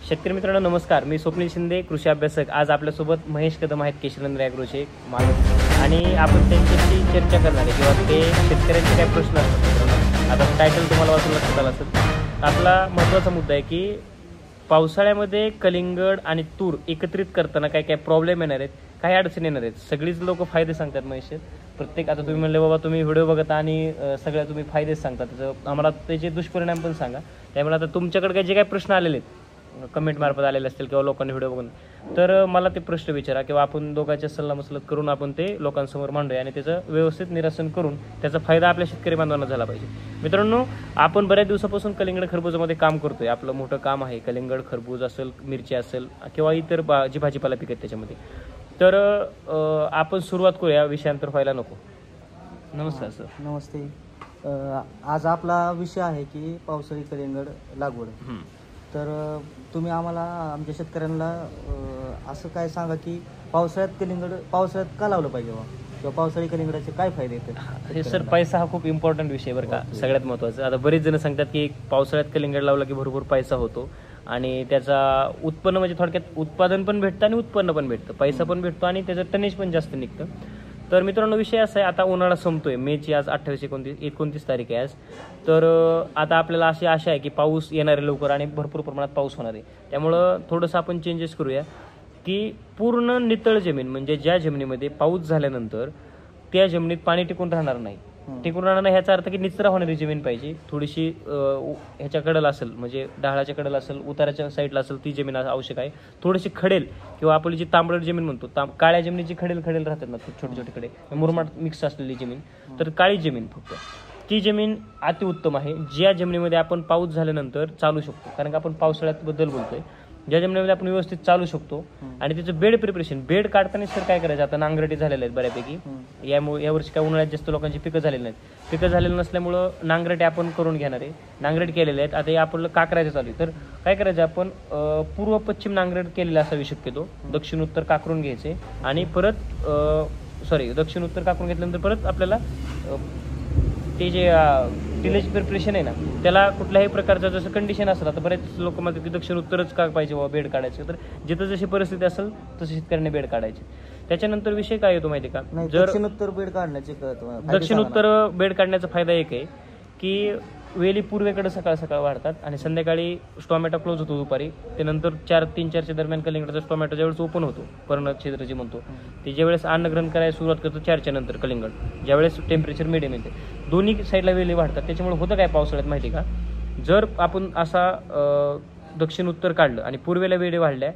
शेतकरी मित्रांनो नमस्कार, मी स्वप्नील शिंदे, कृषी अभ्यासक. आज आपल्यासोबत महेश कदम आहेत, केशरनंद ॲग्रोचे मालक, आणि आपण त्यांच्याशी चर्चा करणार आहे किंवा ते शेतकऱ्यांचे काय प्रश्न असतात मित्रांनो. आता टायटल तुम्हाला वाचून लक्षात आलं असेल. आपला महत्त्वाचा मुद्दा आहे की पावसाळ्यामध्ये कलिंगड आणि तूर एकत्रित करताना काय काय प्रॉब्लेम येणार आहेत, काही अडचणी येणार आहेत. सगळीच लोक फायदे सांगतात महेश. प्रत्येक आता तुम्ही म्हणले बाबा तुम्ही व्हिडिओ बघता आणि सगळ्या तुम्ही फायदेच सांगता, त्याचं आम्हाला त्याचे दुष्परिणाम पण सांगा. त्यामुळे आता तुमच्याकडे काही जे काही प्रश्न आलेले आहेत कमेंट मार्फत आलेले असतील किंवा लोकांनी व्हिडिओ बघून, तर मला ते प्रश्न विचारा किंवा आपण दोघांच्या सल्लामसलत करून आपण ते लोकांसमोर मांडूया आणि त्याचं व्यवस्थित निरसन करून त्याचा फायदा आपल्या शेतकरी बांधवांना झाला पाहिजे. मित्रांनो, आपण बऱ्याच दिवसापासून कलिंगड खरबूजामध्ये काम करतोय. आपलं मोठं काम आहे. कलिंगड, खरबूज असेल, मिरची असेल किंवा इतर जी भाजीपाला पिकत त्याच्यामध्ये. तर आपण सुरुवात करूया, विषयांतर व्हायला नको. नमस्कार सर. नमस्ते. आज आपला विषय आहे की पावसाळी कलिंगड लागवड. तर तुम्ही आम्हाला आमच्या शेतकऱ्यांना असं काय सांगा की पावसाळ्यात कलिंगड पावसाळ्यात का लावलं पाहिजे किंवा पावसाळी कलिंगडाचे काय फायदे येतात? हे सर, पैसा हा खूप इम्पॉर्टंट विषय बरं का, सगळ्यात महत्त्वाचं. आता बरेच जण सांगतात की पावसाळ्यात कलिंगड लावला की भरपूर पैसा होतो आणि त्याचा उत्पन्न म्हणजे थोडक्यात उत्पादन पण भेटतं आणि उत्पन्न पण भेटतं, पैसा पण भेटतो आणि त्याचं टनेज पण जास्त निघतं. तर मित्रांनो, विषय असा आहे, आता उन्हाळा संपतोय. मेची आज 28-29 तारीख आहे आज. तर आता आपल्याला अशी आशा आहे की पाऊस येणार आहे लवकर आणि भरपूर प्रमाणात पाऊस होणार आहे. त्यामुळं थोडंसं आपण चेंजेस करूया की पूर्ण नितळ जमीन, म्हणजे ज्या जमिनीमध्ये पाऊस झाल्यानंतर त्या जमिनीत पाणी टिकून राहणार नाही. टिकून राहणार नाही ह्याचा अर्थ की निचरा होणारी जमीन पाहिजे. थोडीशी ह्याच्या कडेला असेल, म्हणजे डाळाच्या कडेला असेल, उताराच्या साईडला असेल, ती जमीन आवश्यक आहे. थोडीशी खडेल किंवा आपली जी तांबडट जमीन म्हणतो, काळ्या जमिनीची खडेल राहतात ना छोटे छोटे खडे, मुरमाड मिक्स असलेली जमीन, तर काळी जमीन फक्त ती जमीन अतिउत्तम आहे. ज्या जमिनीमध्ये आपण पाऊस झाल्यानंतर चालू शकतो, कारण का आपण पावसाळ्यात बद्दल बोलतोय, ज्या जमिनीमध्ये आपण व्यवस्थित चालू शकतो. आणि त्याचं बेड प्रिपरेशन, बेड काढताना सर काय करायचं, आता नांगरटी झालेल्या आहेत बऱ्यापैकी. यावर्षी काय उन्हाळ्यात जास्त लोकांची पिकं झालेली नाहीत. पिकं झालेलं नसल्यामुळं नांगरटी आपण करून घेणार आहे. नांगरट केलेले आहेत. आता हे आपल्याला काकरायचं चालू आहे. तर काय करायचं, आपण पूर्व पश्चिम नांगरट केलेला असावी शक्यतो. दक्षिण उत्तर काकरून घ्यायचे आणि परत दक्षिण उत्तर काकरून घेतल्यानंतर परत आपल्याला ते जे टिलेज प्रिपरेशन आहे ना, त्याला कुठल्याही प्रकारचं जसं कंडिशन असेल, आता बरेच लोक म्हणतात की दक्षिण उत्तरच का पाहिजे बाबा बेड काढायचं, तर जिथं जशी परिस्थिती असेल तसं शेतकऱ्यांनी बेड काढायचे. त्याच्यानंतर विषय काय येतो माहिती का, जर दक्षिण उत्तर बेड काढण्याचे दक्षिण उत्तर बेड काढण्याचा फायदा एक आहे की वेली पूर्वेकडे सकाळ सकाळ वाढतात आणि संध्याकाळी टोमॅटो क्लोज होतो दुपारी. ते नंतर 3-4च्या दरम्यान कलिंगडाचा टोमॅटो ज्यावेळेस ओपन होतो, पर्णछेद्र जे म्हणतो, ते ज्यावेळेस अन्नग्रहण करायला सुरुवात करतो 4च्या नंतर कलिंगड, ज्यावेळेस टेम्परेचर मिडियम येते, दोन्ही साईडला वेली वाढतात. त्याच्यामुळे होतं काय पावसाळ्यात माहिती का, जर आपण असा दक्षिण उत्तर काढलं आणि पूर्वेला वेली वाढल्या,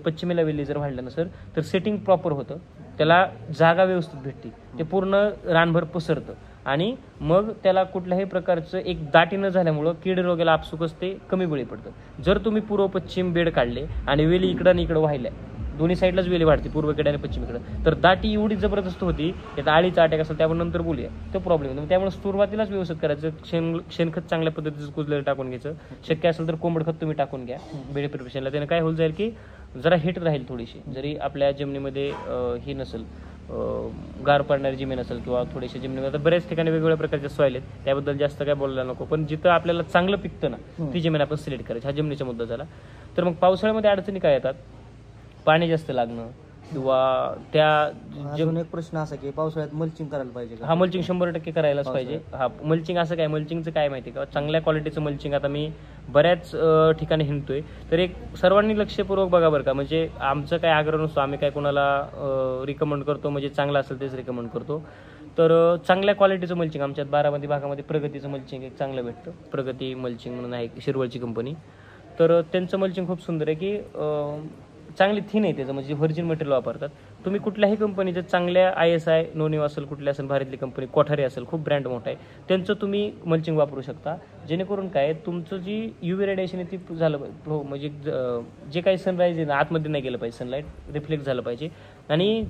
पश्चिमेला वेली जर वाढल्या नसेल, तर सेटिंग प्रॉपर होतं, त्याला जागा व्यवस्थित भेटते, ते पूर्ण रानभर पसरतं आणि मग त्याला कुठल्याही प्रकारचं एक दाटी न झाल्यामुळं कीड रोगाला आपसुकच ते कमी बळी पडतं. जर तुम्ही पूर्व पश्चिम बेड काढले आणि वेली इकडं आणि इकडं वाहिल्या, दोन्ही साईडलाच वेली वाढते, पूर्वेकडे आणि पश्चिमेकडे, तर दाटी एवढी जबरदस्त होती, त्याचा आळीचा अटॅक असेल, त्यावर नंतर बोलूया, तो प्रॉब्लेम येतो. त्यामुळे सुरुवातीलाच व्यवस्थित करायचं. शेणखत चांगल्या पद्धतीचं कुजलेलं टाकून घ्यायचं. शक्य असेल तर कोंबड खत तुम्ही टाकून घ्या बेड प्रिपरेशनला. त्याने काय होऊन जाईल की जरा हिट राहील थोडीशी, जरी आपल्या जमिनीमध्ये ही नसेल, गार पडणारी जमीन असेल किंवा थोडीशी जमिनीमध्ये. आता बऱ्याच ठिकाणी वेगवेगळ्या प्रकारचे सॉईल आहेत, त्याबद्दल जास्त काय बोलायला नको, पण जिथं आपल्याला चांगलं पिकतं ना ती जमीन आपण सिलेक्ट करायची. हा जमिनीचा मुद्दा झाला. तर मग पावसाळ्यामध्ये अडचणी काय येतात, पाणी जास्त लागणं किंवा त्या अजून एक प्रश्न असा की पावसाळ्यात मल्चिंग करायला पाहिजे का? हा, मल्चिंग 100% करायलाच पाहिजे. हा, मल्चिंग असं काय, मल्चिंगचं काय माहिती का, चांगल्या क्वालिटीचं मल्चिंग आता मी बऱ्याच ठिकाणी हिंडतोय, तर एक सर्वांनी लक्षपूर्वक बघा बरं का. म्हणजे आमचं काय आग्रह नसतो, आम्ही काय कोणाला रिकमेंड करतो, म्हणजे चांगलं असेल तेच रिकमेंड करतो. तर चांगल्या क्वालिटीचं मल्चिंग आमच्यात बारामती भागामध्ये प्रगतीचं मल्चिंग एक चांगलं भेटतं. प्रगती मल्चिंग म्हणून आहे, शिरवळची कंपनी. तर त्यांचं मल्चिंग खूप सुंदर आहे की चांगली थिन आहे त्याचं, म्हणजे व्हर्जिन मटेरियल वापरतात. तुम्ही कुठल्याही कंपनीचं चांगल्या ISI नोनीव असेल, कुठल्या असेल भारतीय कंपनी, कोठारी असेल, खूप ब्रँड मोठा आहे, त्यांचं तुम्ही मल्चिंग वापरू शकता. जेणेकरून काय तुमचं जी UV रेडिएशन आहे ती झालं पाहिजे, म्हणजे जे काही सनराईज आहे ना आतमध्ये नाही गेलं पाहिजे, सनलाईट रिफ्लेक्ट झालं पाहिजे. आणि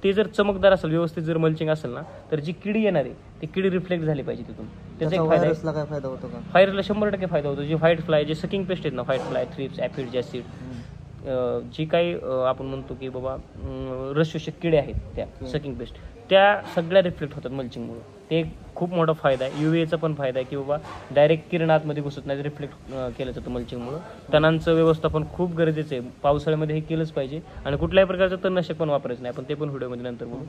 ते जर चमकदार असेल, व्यवस्थित जर मल्चिंग असेल ना, तर जी किडी येणार आहे ती किडी रिफ्लेक्ट झाली पाहिजे तिथून. त्याचा एक फायदा आहे. काय फायदा होतो का? व्हायरसला 100% फायदा होतो. जे व्हाईट फ्लाय, जे सकिंग पेस्ट आहेत ना, व्हाईट फ्लाय, थ्रिप्स, ॲफिड, जॅसिड, जी काही आपण म्हणतो की बाबा रसशोषक किडे आहेत त्या सकिंग पेस्ट त्या सगळ्या रिफ्लेक्ट होतात मल्चिंगमुळे. ते एक खूप मोठा फायदा आहे. UVAचा पण फायदा आहे की बाबा डायरेक्ट किरण आतमध्ये घुसत नाही, रिफ्लेक्ट केलं जातं मल्चिंगमुळे. तणांचं व्यवस्थापन खूप गरजेचं आहे. पावसाळ्यामध्ये हे केलंच पाहिजे. आणि कुठल्याही प्रकारचं तणनाशक पण वापरायचं नाही. आपण ते पण व्हिडिओमध्ये नंतर बोलू.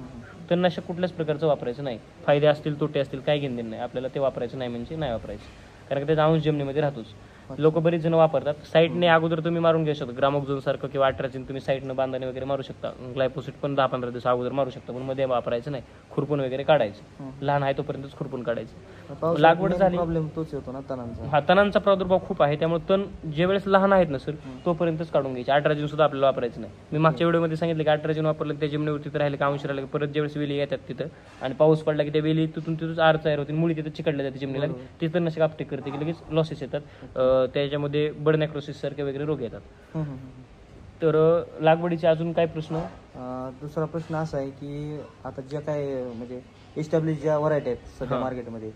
तणनाशक कुठल्याच प्रकारचं वापरायचं नाही. फायदे असतील तोटे असतील काही घेणं देणं नाही आपल्याला. ते वापरायचं नाही म्हणजे नाही वापरायचं, कारण की त्याचा अंश जमिनीमध्ये राहतोच. लोक बरेच जण वापरतात. साईटने अगोदर तुम्ही मारून घेऊ शकता, ग्रामोक्झोन सारखं किंवा 18 तुम्ही साईटनं बांधणे वगैरे मारू शकता. ग्लायपोसिट पण 10-15 दिवस अगोदर मारू शकता, पण मध्ये वापरायचं नाही. खुरपून वगैरे काढायचं, लहान आहे तोपर्यंतच खुरपून काढायचं. लागवड झाली, प्रॉब्लेम तोच येतो ना तणांचा. हा, तणांचा प्रादुर्भाव खूप आहे, त्यामुळे तण जे वेळेस लहान आहेत ना सर तोपर्यंतच काढून घ्यायचे. 18 सुद्धा आपल्याला वापरायचं नाही. मी मागच्या व्हिडिओमध्ये सांगितलं की 18 वापरलं त्या जमिनीवरती तर राहिले का अंश राहिले, परत ज्यावेळेस वेली येतात तिथं आणि पाऊस पडला की त्या वेली तिथून आर तयार होती, मुळी तिथं चिकटल्या जाते जमिनीला, ती तणनाशक अपटेक करते की लगेच लॉसेस येतात. त्याच्यामध्ये बर्ड नेक्रोसिस सारखे वगैरे रोग येतात. तर लागवडीचे अजून काय प्रश्न? दुसरा प्रश्न असा आहे की आता ज्या काय म्हणजे एस्टॅब्लिश ज्या व्हरायटी आहेत सध्या मार्केटमध्ये,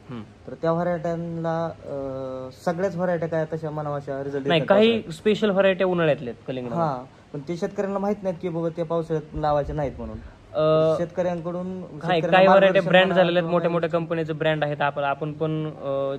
तर त्या व्हरायट्यांना सगळ्याच व्हरायट्या काय तशा मनावाच्या रिझल्ट नाही, काही स्पेशल व्हरायट्या उन्हाळ्यातल्या कलिंगड. हा, पण ते शेतकऱ्यांना माहित नाहीत की बाबा ते पावसाळ्यात लावायचे नाहीत म्हणून. शेतकऱ्यांकडून काही व्हरायटी ब्रँड झालेल्या आहेत, मोठ्या मोठ्या कंपनीचे ब्रँड आहेत. आपण पण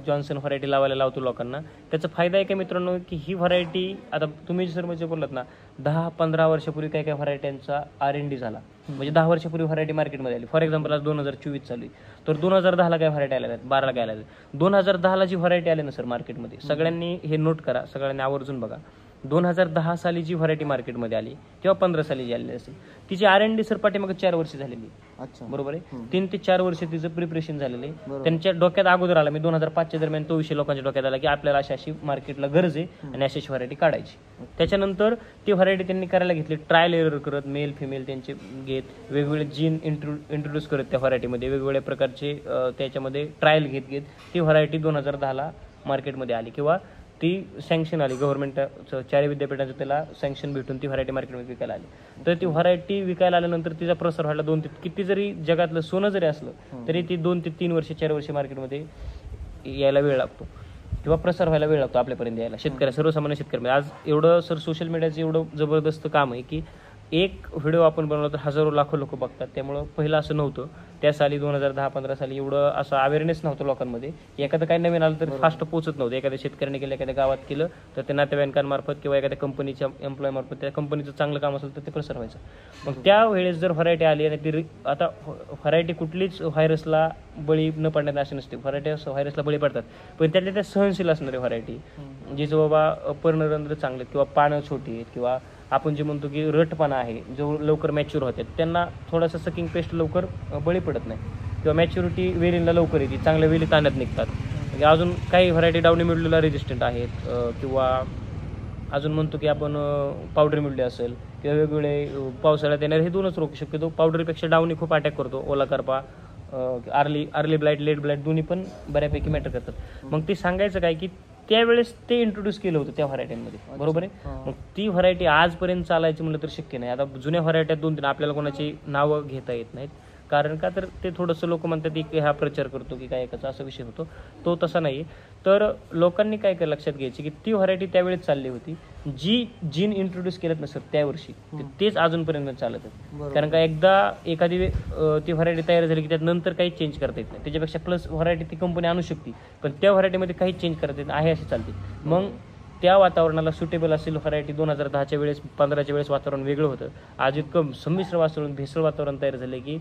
जॉन्सन व्हरायटी लावायला लावतो लोकांना. त्याचा फायदा आहे का मित्रांनो की ही व्हरायटी आता तुम्ही सर म्हणजे बोललात ना 10-15 वर्षापूर्वी काही काही व्हरायट्यांचा R&D झाला, म्हणजे 10 वर्षापूर्वी व्हरायटी मार्केटमध्ये आली. फॉर एक्झाम्पल आज 2024 चालू आहे, तर 2010ला काय व्हरायटी आल्या आहेत, 12ला काय आल्या आहेत. 2010ला जी व्हरायटी आली ना सर मार्केटमध्ये, सगळ्यांनी हे नोट करा, सगळ्यांनी आवर्जून बघा. 2010 साली जी व्हरायटी मार्केटमध्ये आली किंवा 15 साली जी आलेली असेल, तिची R&D सर पाठीमागे 4 वर्ष झालेली. अच्छा, बरोबर आहे. 3 ते 4 वर्ष तिचं प्रिपरेशन झालेलं आहे. त्यांच्या डोक्यात अगोदर आला, मी 2005च्या दरम्यान तो विषय लोकांच्या डोक्यात आला की आपल्याला अशी मार्केटला गरज आहे आणि अशी व्हरायटी काढायची. त्याच्यानंतर ती व्हरायटी त्यांनी करायला घेतली, ट्रायल एरर करत, मेल फिमेल त्यांचे घेत, वेगवेगळे जीन इंट्रोड्यूस करत त्या व्हरायटीमध्ये, वेगवेगळ्या प्रकारचे त्याच्यामध्ये ट्रायल घेत ती व्हरायटी 2010ला मार्केटमध्ये आली किंवा ती सँक्शन आली. गव्हर्नमेंट 4 विद्यापीठांचं त्याला सँक्शन भेटून ती व्हरायटी मार्केटमध्ये विकायला आली. तर ती व्हरायटी विकायला आल्यानंतर तिचा प्रसार व्हायला 2 ते किती जरी जगातलं सोनं जरी असलं तरी ती 2 ते 3 वर्ष 4 वर्ष मार्केटमध्ये यायला वेळ लागतो किंवा प्रसार व्हायला वेळ लागतो आपल्यापर्यंत यायला, शेतकऱ्या सर्वसामान्य शेतकरी. आज एवढं सर सोशल मीडियाचं एवढं जबरदस्त काम आहे की एक व्हिडिओ आपण बनवला तर हजारो लाखो लोक बघतात. त्यामुळं पहिलं असं नव्हतं. त्या साली 2010-15 साली एवढं असं अवेअरनेस नव्हतं लोकांमध्ये. एखादं काही नवीन आलं तर फास्ट पोहोचत नव्हतं. एखाद्या शेतकऱ्याने केलं, एखाद्या गावात केलं तर ते नातेवाईकांमार्फत किंवा एखाद्या कंपनीच्या एम्प्लॉयमार्फत त्या कंपनीचं चांगलं काम असेल तर ते प्रसार व्हायचं. मग त्यावेळेस जर व्हरायटी आली आणि ती आता व्हरायटी कुठलीच व्हायरसला बळी न पडण्यात अशी नसते. व्हरायटी व्हायरसला बळी पडतात, पण त्यातल्या त्या सहनशील असणारी व्हरायटी, जिचं बाबा पर्णरंध्र चांगले किंवा पानं छोटी आहेत किंवा आपण जे म्हणतो की रटपणा आहे, जो लवकर मॅच्युअर होतात, त्यांना थोडासा सकिंग पेस्ट लवकर बळी पडत नाही किंवा मॅच्युरिटी वेलींना लवकर येते, चांगल्या वेली ताण्यात निघतात. म्हणजे अजून काही व्हरायटी डावणी मिल्ड्यूला रेजिस्टंट आहेत किंवा अजून म्हणतो की आपण पावडर मिल्ड्यू असेल किंवा वेगवेगळे पावसाळ्यात येणारे हे 2च रोग शक्यतो. पावडरपेक्षा डावणी खूप अटॅक करतो, ओला करपा, अर्ली ब्लाइट, लेट ब्लाइट दोन्ही पण बऱ्यापैकी मॅटर करतात. मग ते सांगायचं काय की त्यावेळेस ते इंट्रोड्यूस केलं होतं त्या व्हरायटीमध्ये, बरोबर आहे. मग ती व्हरायटी आजपर्यंत चालायची म्हणलं तर शक्य नाही. आता जुन्या व्हरायट्यात 2-3 आपल्याला कोणाची नावं घेता येत नाहीत, कारण का तर ते थोडंसं लोक म्हणतात की हा प्रचार करतो की काय एकाचा असा विषय होतो, तो तसा नाही. तर लोकांनी काय लक्षात घ्यायची की ती व्हरायटी त्यावेळेस चालली होती, जी जीन इंट्रोड्यूस केलं ना सर त्या वर्षी तेच अजूनपर्यंत चालत आहे. कारण का एकदा एखादी ती व्हरायटी तयार झाली की त्यात नंतर काही चेंज करता येत नाही. त्याच्यापेक्षा प्लस व्हरायटी ती कंपनी आणू शकते, पण त्या व्हरायटीमध्ये काही चेंज करता येत नाही, आहे अशी चालते. मग त्या वातावरणाला सुटेबल असेल व्हरायटी 2010च्या वेळेस, 15च्या वेळेस वातावरण वेगळं होतं. आज इतकं संमिश्र वातावरण, भेसळ वातावरण तयार झालं की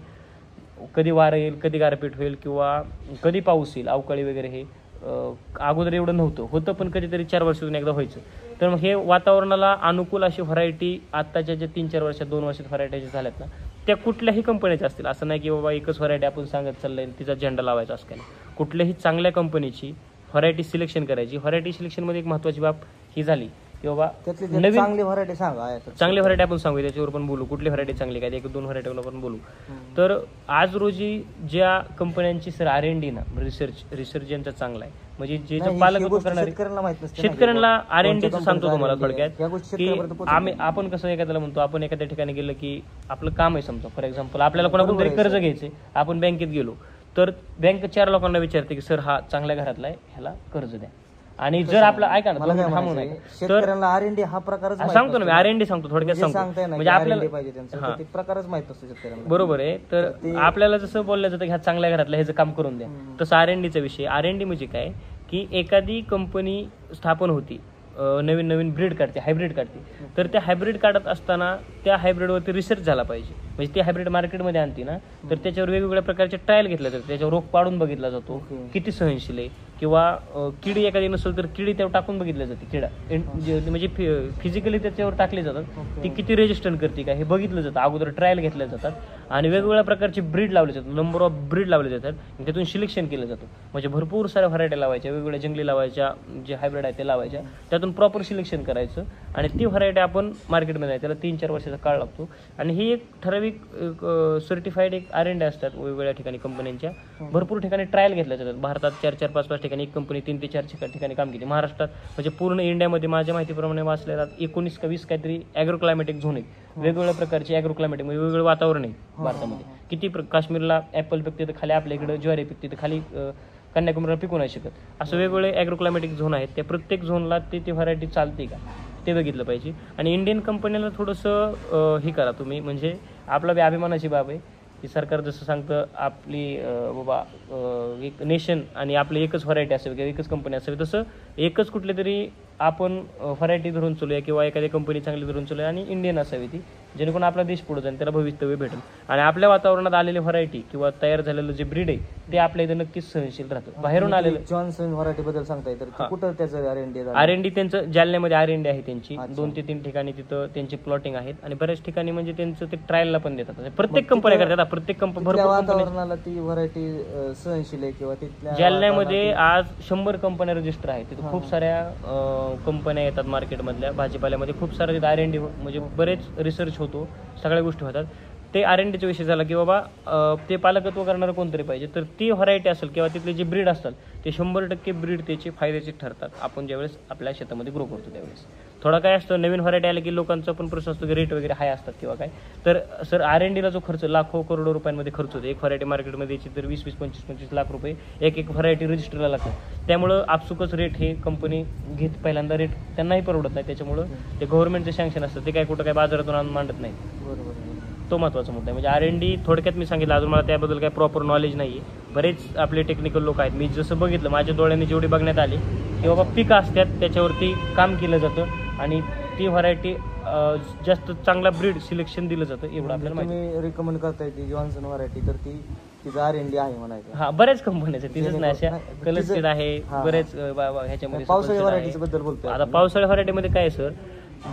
कधी वारं येईल, कधी गारपीट होईल किंवा कधी पाऊस येईल, अवकाळी वगैरे. हे अगोदर एवढं होतं पण कधीतरी 4 वर्षातून एकदा व्हायचं. तर मग हे वातावरणाला अनुकूल अशी व्हरायटी आत्ताच्या ज्या 3-4 वर्षात 2 वर्षात व्हरायटी झाल्यात ना, त्या कुठल्याही कंपनीच्या असतील. असं नाही की बाबा एकच व्हरायटी आपण सांगत चाललंय तिचा झेंडा लावायचा असं काही नाही. कुठल्याही चांगल्या कंपनीची व्हरायटी सिलेक्शन करायची. व्हरायटी सिलेक्शनमध्ये एक महत्त्वाची बाब ही झाली की बाबा नवीन चांगली व्हरायटी सांगा. चांगली व्हरायटी आपण सांगू, त्याच्यावर पण बोलू, कुठली व्हरायटी चांगली काय, 1-2 व्हरायटीवर आपण बोलू. तर आज रोजी ज्या कंपन्यांची सर R&D ना, रिसर्च ज्यांचा चांगला आहे, म्हणजे जे पालक करणारे शेतकऱ्यांना R&D सांगतो तुम्हाला थोडक्यात की आपण कसं एखाद्याला म्हणतो, आपण एखाद्या ठिकाणी गेलं की आपलं काम आहे समजा, फॉर एक्झाम्पल आपल्याला कोणाकडून तरी कर्ज घ्यायचे, आपण बँकेत गेलो तर बँक 4 लोकांना विचारते की सर हा चांगल्या घरातला आहे, ह्याला कर्ज द्या. आणि जर आपलं ऐका ना मला काय थांबून म्हणायचंय, ऐका. तर शेतकऱ्यांना R&D हा प्रकारच माहित सांगतो ना मी नसतो. R&D सांगतो थोडक्यात जे सांगतो सांगताय ना म्हणजे की आपल्याला R&D पाहिजे त्यांचं, तर ते प्रकारच माहित नसतो शेतकऱ्यांना. बरोबर आहे. तर आपल्याला जसं बोललं जातं की ह्या चांगल्या घरातल्या ह्याचं काम करून द्या, तसं R&Dचा विषय. R&D म्हणजे काय की एखादी कंपनी स्थापन होती, नवीन नवीन ब्रीड काढते, हायब्रिड काढते, तर त्या हायब्रिड काढत असताना त्या हायब्रिडवरती रिसर्च झाला पाहिजे. म्हणजे ते हायब्रिड मार्केटमध्ये आणते ना, तर त्याच्यावर वेगवेगळ्या प्रकारचे ट्रायल घेतले जातात, त्याच्यावर रोग पाडून बघितला जातो, किती सहनशील आहे, किंवा किडी एखादी नसेल तर किडी त्यावर टाकून बघितली जाते, किडा म्हणजे फिजिकली त्याच्यावर टाकले जातात, ती किती रेजिस्टंट करते का हे बघितलं जातं, अगोदर ट्रायल घेतल्या जातात आणि वेगवेगळ्या प्रकारचे ब्रीड लावले जातात, नंबर ऑफ ब्रीड लावले जातात, त्यातून सिलेक्शन केलं जातं. म्हणजे भरपूर साऱ्या व्हरायटी लावायच्या, वेगवेगळ्या जंगली लावायच्या, जे हायब्रिड आहे ते लावायच्या, त्यातून प्रॉपर सिलेक्शन करायचं आणि ती व्हरायटी आपण मार्केटमध्ये आहे, त्याला 3-4 वर्षाचा काळ लागतो. आणि ही एक ठराविक सर्टिफाईड एक R&D असतात वेगवेगळ्या ठिकाणी कंपन्यांच्या. भरपूर ठिकाणी ट्रायल घेतल्या जातात. भारतात 4-4, 5-5 ठिकाणी एक कंपनी 3 ते 4 ठिकाणी काम केली. महाराष्ट्रात म्हणजे पूर्ण इंडियामध्ये माझ्या माहितीप्रमाणे वाचलेला 19 का 20 काहीतरी ॲग्रो क्लायमॅटिक झोन आहेत, वेगवेगळ्या प्रकारचे ॲग्रो क्लायमॅटिक म्हणजे वेगवेगळं वातावरण आहे भारतामध्ये. किती काश्मीरला ॲपल पिकते तर खाली आपल्या इकडं ज्वारी पिकते तर खाली कन्याकुमारीला पिकू नाही शकत, असं वेगवेगळे ॲग्रो क्लायमॅटिक झोन आहेत. त्या प्रत्येक झोनला ती व्हरायटी चालते का ते बघितलं पाहिजे. आणि इंडियन कंपनीला थोडंसं हे करा तुम्ही, म्हणजे आपला बी अभिमानाची बाब आहे की सरकार जसं सांगतं आपली बाबा एक नेशन आणि आपली एकच व्हरायटी असावी किंवा एकच कंपनी असावी, तसं एकच कुठली तरी आपण व्हरायटी धरून चालूया किंवा एखादी कंपनी चांगली धरून चालूया आणि इंडियन असावी ती, जेणेकरून आपला देश पुढे जाईल, त्याला भवितव्य भेटेल. आणि आपल्या वातावरणात आलेली व्हरायटी किंवा तयार झालेलं जे ब्रीड आहे ते आपल्या इथं नक्कीच सहनशील राहतं. बाहेरून आलेलं जॉन्सन व्हरायटी बद्दल सांगताय, तर ते कुठं त्याचं R&D R&D त्यांचं जालन्यामध्ये R&D आहे त्यांची, 2 ते 3 ठिकाणी तिथं त्यांची प्लॉटिंग आहेत आणि बऱ्याच ठिकाणी म्हणजे त्यांचं ते ट्रायलला पण देतात. प्रत्येक कंपन्या करतात, प्रत्येक भरपूर वातावरणाला ती व्हरायटी सहनशील आहे किंवा तिथल्या जालन्यामध्ये आज 100 कंपन्या रजिस्टर आहेत. तिथं खूप साऱ्या कंपन्या येतात मार्केटमधल्या भाजीपाल्यामध्ये, खूप सारं तिथं R&D म्हणजे बरेच रिसर्च होतो, सगळ्या गोष्टी होतात. ते R&Dचा विषय झाला की बाबा ते पालकत्व करणारं कोणतरी पाहिजे, तर ती व्हरायटी असेल किंवा तिथले जे ब्रीड असतात ते 100% ब्रीड त्याचे फायद्याचे ठरतात. आपण ज्यावेळेस आपल्या शेतामध्ये ग्रो करतो त्यावेळेस थोडा काय असतं, नवीन व्हरायटी आली की लोकांचा पण प्रश्न असतो की रेट वगैरे हाय असतात किंवा काय, तर सर R&Dला जो खर्च लाखो करोडो रुपयांमध्ये खर्च होतो, एक व्हरायटी मार्केटमध्ये याची तर 20-20, 25-25 लाख रुपये एक व्हरायटी रजिस्टरला लागतं. त्यामुळं आपसुकच रेट हे कंपनी घेत पहिल्यांदा रेट त्यांनाही परवडत नाही, त्याच्यामुळं ते गव्हर्नमेंटचे सँक्शन असतं, ते काय कुठं काय बाजारातून आणून मांडत नाही. बरोबर, तो महत्त्वाचा मुद्दा आहे. म्हणजे R&D थोडक्यात मी सांगितलं, अजून मला त्याबद्दल काही प्रॉपर नॉलेज नाही आहे. बरेच आपले टेक्निकल लोक आहेत, मी जसं बघितलं माझ्या डोळ्यांनी जेवढी बघण्यात आली की बाबा पिकं असतात त्याच्यावरती काम केलं जातं आणि ती व्हरायटी जास्त चांगला ब्रीड सिलेक्शन दिलं जातं, एवढं आपल्याला माहिती. तुम्ही रिकमेंड करताय ती जॉन्सन व्हरायटी, तर ती तिचं R&D आहे म्हणायचं. हा, बऱ्याच कंपन्याच आहेत, तिथंच नाही अशा कलर्सटेड आहे बरेच ह्याच्यामध्ये. पावसाळ्या व्हरायटीच्या बद्दल बोलतोय आता पावसाळ्या व्हरायटीमध्ये काय सर,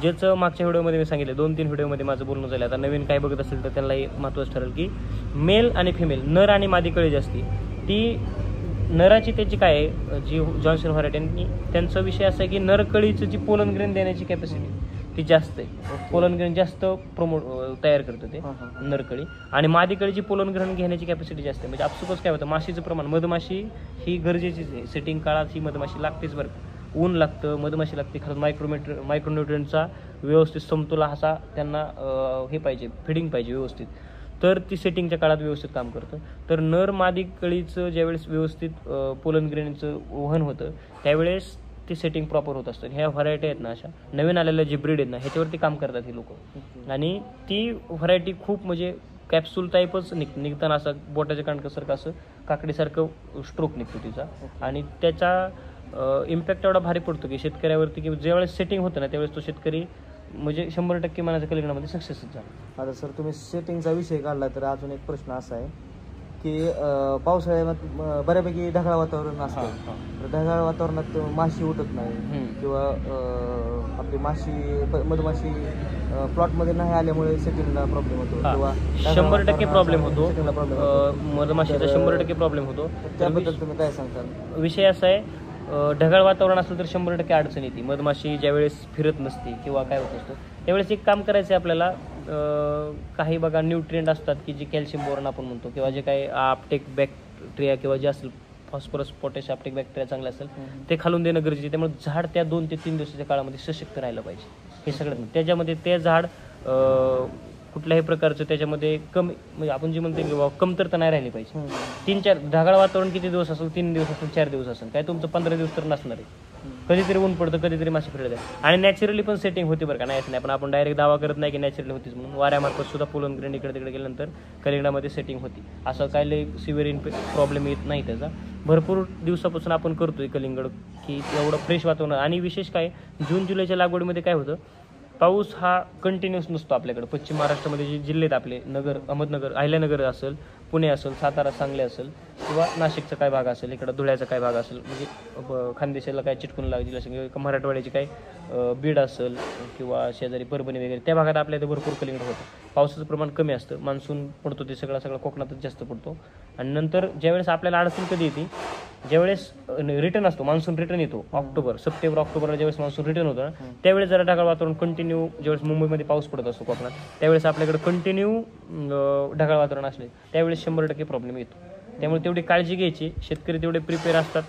ज्याचं मागच्या व्हिडिओमध्ये मी सांगितलं 2-3 व्हिडिओमध्ये माझं बोलणं झालं, आता नवीन काय बघत असेल तर त्यांनाही महत्त्वाचं ठरेल की मेल आणि फिमेल, नर आणि मादी कळी जी असते ती नराची त्याची काय आहे, जी जॉन्सन व्हरायटी त्यांचा विषय असा आहे की नर कळीचं जी पोलन ग्रेन देण्याची कॅपॅसिटी ती जास्त आहे, पोलन ग्रेन जास्त तयार करतं ते नरकळी, आणि मादी कळीची पोलन ग्रहण घेण्याची कॅपॅसिटी जास्त आहे. म्हणजे आपसुकच काय होतं, माशीचं प्रमाण, मधमाशी ही गरजेचीच आहे, सेटिंग काळात ही मधमाशी लागतेच बरं, ऊन लागतं, मधमाशी लागते, खरंच मायक्रोन्युट्रियंटचा व्यवस्थित समतोल असा त्यांना हे पाहिजे, फिडिंग पाहिजे व्यवस्थित, तर ती सेटिंगच्या काळात व्यवस्थित काम करतं. तर नर मादी कळीचं ज्यावेळेस व्यवस्थित पोलन ग्रेनचं वहन होतं त्यावेळेस ती सेटिंग प्रॉपर होत असतं. ह्या व्हरायटी आहेत ना, अशा नवीन आलेल्या जे ब्रीड आहेत ना ह्याच्यावरती काम करतात हे लोक, आणि ती व्हरायटी खूप म्हणजे कॅप्सूल टाईपच निघताना असं बोटाच्या कांडकासारखं असं काकडीसारखं स्ट्रोक निघतो तिचा, आणि त्याचा इम्पॅक्ट एवढा भारी पडतो की शेतकऱ्यावरती की ज्यावेळेस सेटिंग होतं ना त्यावेळेस तो शेतकरी म्हणजे 100% मनाच्या कलिंगडामध्ये सक्सेसच झाला. आता सर तुम्ही सेटिंगचा विषय काढला तर अजून एक प्रश्न असा आहे की पावसाळ्यात बऱ्यापैकी ढगाळ वातावरण असतं, तर ढगाळ वातावरणात माशी उठत नाही किंवा आपली मधमाशी प्लॉटमध्ये नाही आल्यामुळे सेटिंगला प्रॉब्लेम होतो किंवा 100% प्रॉब्लेम होतो, मधमाशीचा 100% प्रॉब्लेम होतो. त्याबद्दल तुम्ही काय सांगता? विषय असा आहे, ढगाळ वातावरण असलं तर 100% अडचण येते. मधमाशी ज्यावेळेस फिरत नसते किंवा काय होत असतं त्यावेळेस एक काम करायचं आहे आपल्याला, काही बघा न्यूट्रिएंट असतात की जे कॅल्शियम बोरॉन आपण म्हणतो, किंवा जे काही अपटेक बॅक्टेरिया किंवा जे असेल फॉस्फरस पोटॅश अपटेक बॅक्टेरिया चांगले असेल ते खालून देणं गरजेचं आहे. त्यामुळे झाड त्या 2 ते 3 दिवसाच्या काळामध्ये सशक्त राहिलं पाहिजे. हे सगळ्यात त्याच्यामध्ये ते झाड कुठल्याही प्रकारचं त्याच्यामध्ये कमी म्हणजे आपण जे म्हणतो की कमतरता नाही राहिली पाहिजे. 3-4 ढगाळ वातावरण किती दिवस असेल, 3 दिवस असेल, 4 दिवस असेल, काय तुमचं 15 दिवस तर नसणार आहे. कधीतरी ऊन पडतं, कधीतरी मासे फिरतात आणि नॅचरली पण सेटिंग होते बरं का, नाही असं नाही. पण आपण डायरेक्ट दावा करत नाही की नॅचरली होतीच म्हणून. वाऱ्यामार्फत सुद्धा पोलन ग्रेन इकडे तिकडे गेल्यानंतर कलिंगडामध्ये सेटिंग होती. असं काय लई सिव्हिअर प्रॉब्लेम येत नाही त्याचा. भरपूर दिवसापासून आपण करतोय कलिंगड की एवढं फ्रेश वातावरण. आणि विशेष काय, जून जुलैच्या लागवडीमध्ये काय होतं, पाऊस हा कंटिन्युअस नसतो आपल्याकडे. पश्चिम महाराष्ट्रामध्ये जे जिल्हे आहेत आपले, नगर, अहमदनगर, अहिल्यानगर असेल, पुणे असेल, सातारा, सांगली असेल किंवा नाशिकचा काय भाग असेल, इकडं धुळ्याचा काय भाग असेल, म्हणजे खानदेशाला काय चिटकून लागेल असेल किंवा मराठवाड्याची काय बीड असेल किंवा शेजारी परभणी वगैरे, त्या भागात आपल्या इथे भरपूर कलिंगड होतं. पावसाचं प्रमाण कमी असतं, मान्सून पडतो ते सगळा कोकणातच जास्त पडतो. आणि नंतर ज्यावेळेस आपल्याला अडचण कधी येते, ज्यावेळेस रिटर्न असतो, मान्सून रिटर्न येतो, सप्टेंबर ऑक्टोबरला ज्यावेळेस मान्सून रिटर्न होतं ना, त्यावेळेस जरा ढगाळ वातावरण कंटिन्यू, ज्यावेळेस मुंबईमध्ये पाऊस पडत असतो कोकणात, त्यावेळेस आपल्याकडे कंटिन्यू ढगाळ वातावरण असले त्यावेळेस 100% प्रॉब्लेम येतो. त्यामुळे तेवढी काळजी घ्यायची. शेतकरी तेवढे प्रिपेअर असतात